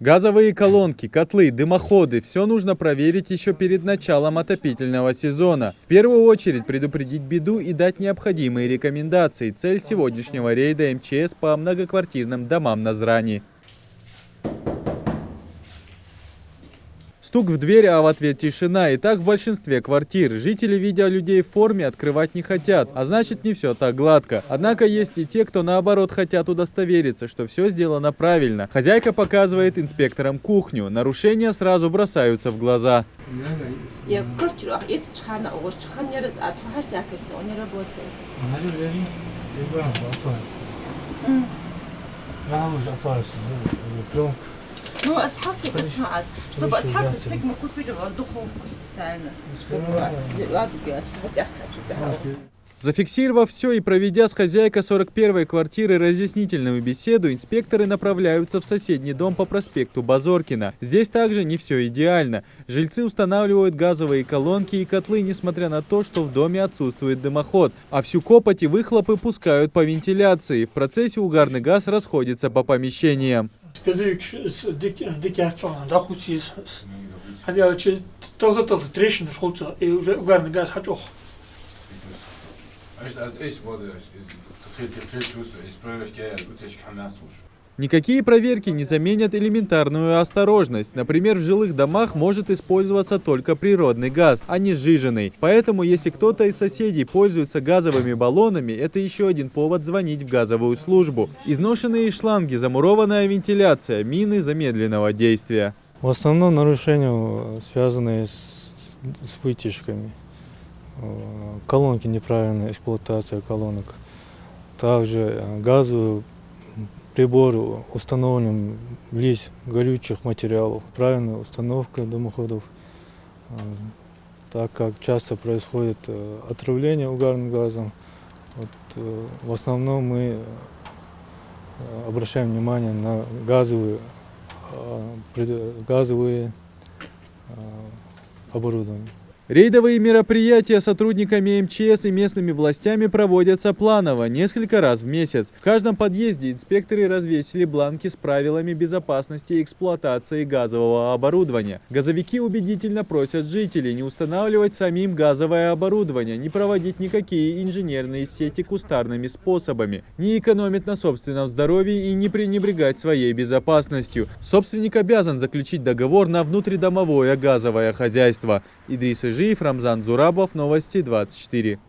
Газовые колонки, котлы, дымоходы – все нужно проверить еще перед началом отопительного сезона. В первую очередь предупредить беду и дать необходимые рекомендации. Цель сегодняшнего рейда МЧС по многоквартирным домам Назрани. Стук в дверь, а в ответ тишина. И так в большинстве квартир. Жители, видя людей в форме, открывать не хотят. А значит, не все так гладко. Однако есть и те, кто наоборот хотят удостовериться, что все сделано правильно. Хозяйка показывает инспекторам кухню. Нарушения сразу бросаются в глаза. Зафиксировав все и проведя с хозяйкой 41-й квартиры разъяснительную беседу, инспекторы направляются в соседний дом по проспекту Базоркина. Здесь также не все идеально. Жильцы устанавливают газовые колонки и котлы, несмотря на то, что в доме отсутствует дымоход. А всю копоть и выхлопы пускают по вентиляции. В процессе угарный газ расходится по помещениям. Никакие проверки не заменят элементарную осторожность. Например, в жилых домах может использоваться только природный газ, а не сжиженный. Поэтому, если кто-то из соседей пользуется газовыми баллонами, это еще один повод звонить в газовую службу. Изношенные шланги, замурованная вентиляция, мины замедленного действия. В основном нарушения связаны с вытяжками. Колонки, неправильная эксплуатация колонок. Также газовый прибор установлен близ горючих материалов. Правильная установка дымоходов. Так как часто происходит отравление угарным газом, в основном мы обращаем внимание на газовые оборудование. Рейдовые мероприятия сотрудниками МЧС и местными властями проводятся планово, несколько раз в месяц. В каждом подъезде инспекторы развесили бланки с правилами безопасности эксплуатации газового оборудования. Газовики убедительно просят жителей не устанавливать самим газовое оборудование, не проводить никакие инженерные сети кустарными способами, не экономить на собственном здоровье и не пренебрегать своей безопасностью. Собственник обязан заключить договор на внутридомовое газовое хозяйство. Идрис Ижиев, Рамзан Зурабов, Новости 24.